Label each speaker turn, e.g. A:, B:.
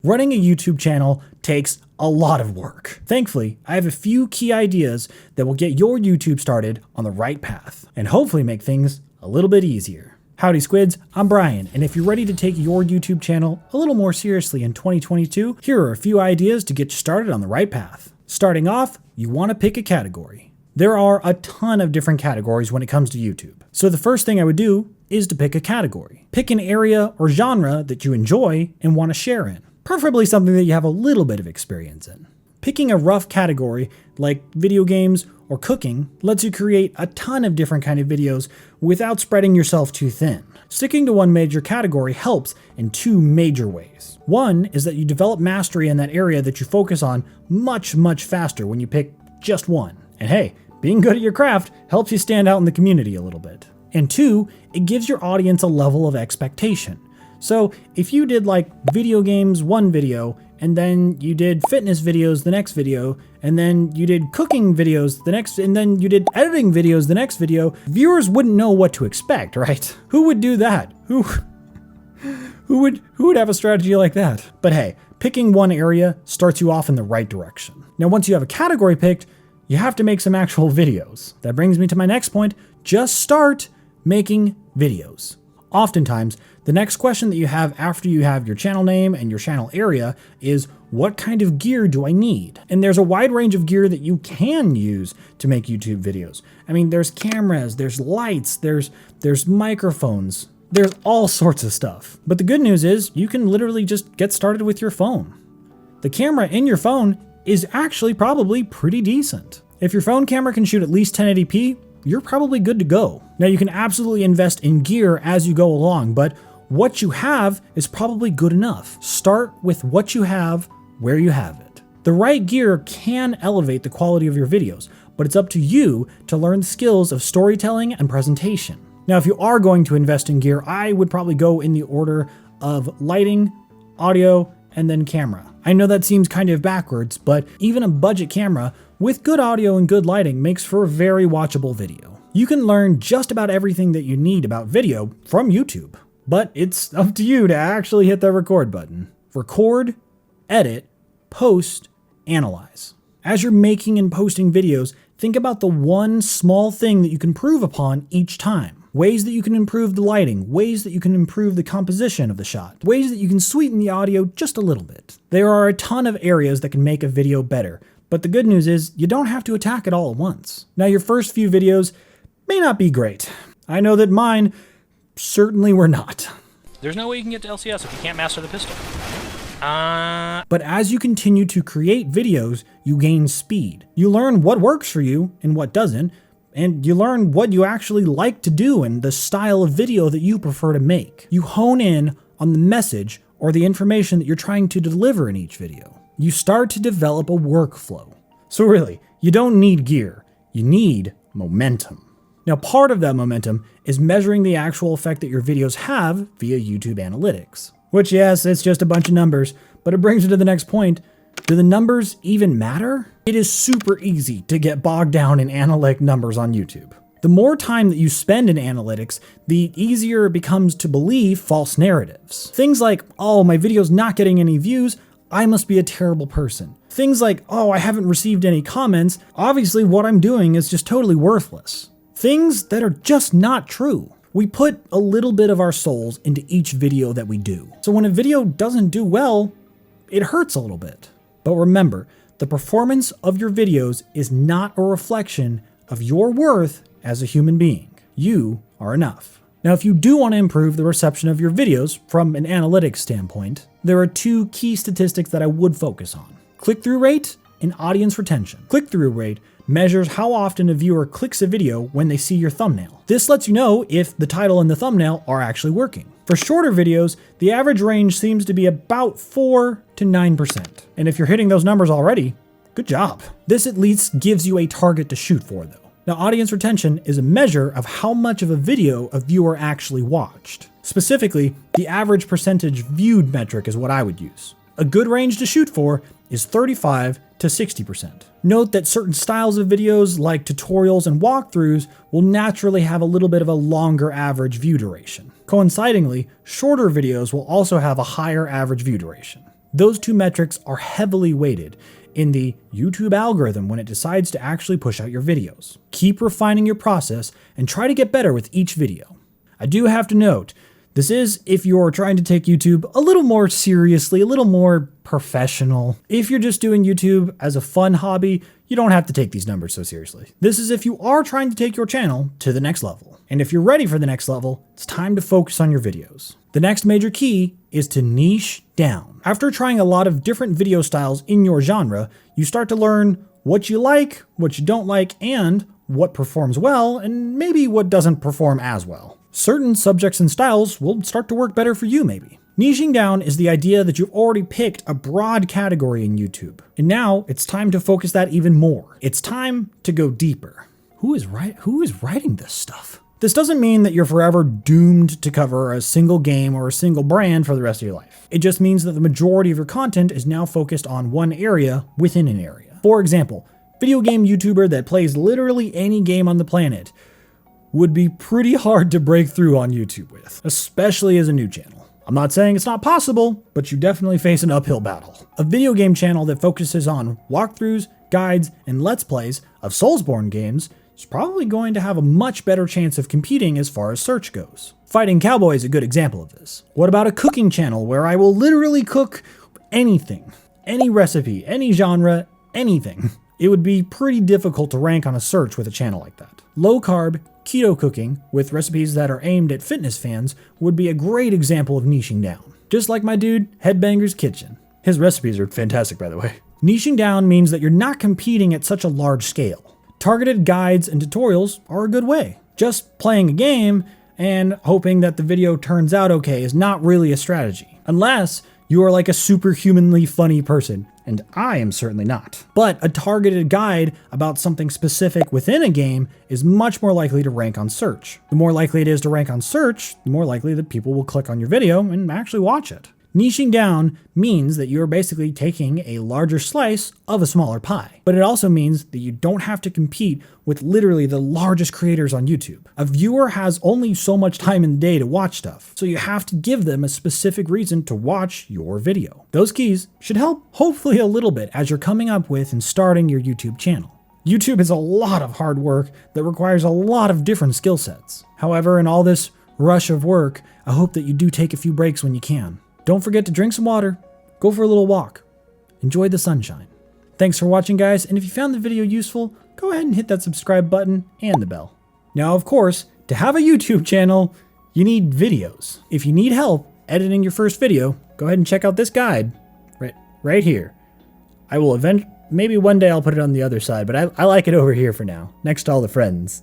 A: Running a YouTube channel takes a lot of work. Thankfully, I have a few key ideas that will get your YouTube started on the right path and hopefully make things a little bit easier. Howdy squids, I'm Brian, and if you're ready to take your YouTube channel a little more seriously in 2022, here are a few ideas to get you started on the right path. Starting off, you want to pick a category. There are a ton of different categories when it comes to YouTube. So the first thing I would do is to pick a category. Pick an area or genre that you enjoy and want to share in. Preferably something that you have a little bit of experience in. Picking a rough category like video games or cooking lets you create a ton of different kind of videos without spreading yourself too thin. Sticking to one major category helps in two major ways. One is that you develop mastery in that area that you focus on much faster when you pick just one. And hey, being good at your craft helps you stand out in the community a little bit. And two, it gives your audience a level of expectation. So if you did like video games one video, and then you did fitness videos the next video, and then you did cooking videos the next, and then you did editing videos the next video, viewers wouldn't know what to expect, right? Who would do that? Who would have a strategy like that? But hey, picking one area starts you off in the right direction. Now, once you have a category picked, you have to make some actual videos. That brings me to my next point. Just start making videos. Oftentimes, the next question that you have after you have your channel name and your channel area is, what kind of gear do I need? And there's a wide range of gear that you can use to make YouTube videos. I mean, there's cameras, there's lights, there's microphones, there's all sorts of stuff. But the good news is you can literally just get started with your phone. The camera in your phone is actually probably pretty decent. If your phone camera can shoot at least 1080p, you're probably good to go. Now, you can absolutely invest in gear as you go along, but what you have is probably good enough. Start with what you have, where you have it. The right gear can elevate the quality of your videos, but it's up to you to learn the skills of storytelling and presentation. Now, if you are going to invest in gear, I would probably go in the order of lighting, audio, and then camera. I know that seems kind of backwards, but even a budget camera with good audio and good lighting makes for a very watchable video. You can learn just about everything that you need about video from YouTube, but it's up to you to actually hit the record button. Record, edit, post, analyze. As you're making and posting videos, think about the one small thing that you can improve upon each time. Ways that you can improve the lighting, ways that you can improve the composition of the shot, ways that you can sweeten the audio just a little bit. There are a ton of areas that can make a video better, but the good news is you don't have to attack it all at once. Now, your first few videos may not be great. I know that mine certainly were not.
B: There's no way you can get to LCS if you can't master the pistol.
A: But as you continue to create videos, you gain speed. You learn what works for you and what doesn't, and you learn what you actually like to do and the style of video that you prefer to make. You hone in on the message or the information that you're trying to deliver in each video. You start to develop a workflow. So really, you don't need gear, you need momentum. Now, part of that momentum is measuring the actual effect that your videos have via YouTube analytics. Which, yes, it's just a bunch of numbers, but it brings me to the next point. Do the numbers even matter? It is super easy to get bogged down in analytic numbers on YouTube. The more time that you spend in analytics, the easier it becomes to believe false narratives. Things like, oh, my video's not getting any views, I must be a terrible person. Things like, oh, I haven't received any comments, obviously what I'm doing is just totally worthless. Things that are just not true. We put a little bit of our souls into each video that we do. So when a video doesn't do well, it hurts a little bit. But remember, the performance of your videos is not a reflection of your worth as a human being. You are enough. Now, if you do want to improve the reception of your videos from an analytics standpoint, there are two key statistics that I would focus on: click-through rate and audience retention. Click-through rate measures how often a viewer clicks a video when they see your thumbnail. This lets you know if the title and the thumbnail are actually working. For shorter videos, the average range seems to be about 4 to 9%. And if you're hitting those numbers already, good job. This at least gives you a target to shoot for though. Now, audience retention is a measure of how much of a video a viewer actually watched. Specifically, the average percentage viewed metric is what I would use. A good range to shoot for is 35 to 60%. Note that certain styles of videos like tutorials and walkthroughs will naturally have a little bit of a longer average view duration. Coincidingly, shorter videos will also have a higher average view duration. Those two metrics are heavily weighted in the YouTube algorithm when it decides to actually push out your videos. Keep refining your process and try to get better with each video. I do have to note, this is if you're trying to take YouTube a little more seriously, a little more professional. If you're just doing YouTube as a fun hobby, you don't have to take these numbers so seriously. This is if you are trying to take your channel to the next level. And if you're ready for the next level, it's time to focus on your videos. The next major key is to niche down. After trying a lot of different video styles in your genre, you start to learn what you like, what you don't like, and what performs well, and maybe what doesn't perform as well. Certain subjects and styles will start to work better for you maybe. Niching down is the idea that you've already picked a broad category in YouTube, and now it's time to focus that even more. It's time to go deeper. Who is writing this stuff? This doesn't mean that you're forever doomed to cover a single game or a single brand for the rest of your life. It just means that the majority of your content is now focused on one area within an area. For example, video game YouTuber that plays literally any game on the planet would be pretty hard to break through on YouTube with, especially as a new channel. I'm not saying it's not possible, but you definitely face an uphill battle. A video game channel that focuses on walkthroughs, guides, and let's plays of Soulsborne games is probably going to have a much better chance of competing as far as search goes. Fighting Cowboy is a good example of this. What about a cooking channel where I will literally cook anything, any recipe, any genre, anything? It would be pretty difficult to rank on a search with a channel like that. Low carb, keto cooking with recipes that are aimed at fitness fans would be a great example of niching down. Just like my dude, HEADBANGER'S Kitchen. His recipes are fantastic, by the way. Niching down means that you're not competing at such a large scale. Targeted guides and tutorials are a good way. Just playing a game and hoping that the video turns out okay is not really a strategy. Unless you are like a superhumanly funny person, and I am certainly not. But a targeted guide about something specific within a game is much more likely to rank on search. The more likely it is to rank on search, the more likely that people will click on your video and actually watch it. Niching down means that you're basically taking a larger slice of a smaller pie. But it also means that you don't have to compete with literally the largest creators on YouTube. A viewer has only so much time in the day to watch stuff, so you have to give them a specific reason to watch your video. Those keys should help hopefully a little bit as you're coming up with and starting your YouTube channel. YouTube is a lot of hard work that requires a lot of different skill sets. However, in all this rush of work, I hope that you do take a few breaks when you can. Don't forget to drink some water, go for a little walk, enjoy the sunshine. Thanks for watching, guys, and if you found the video useful, go ahead and hit that subscribe button and the bell. Now, of course, to have a YouTube channel, you need videos. If you need help editing your first video, go ahead and check out this guide right here. Maybe one day I'll put it on the other side, but I like it over here for now, next to all the friends.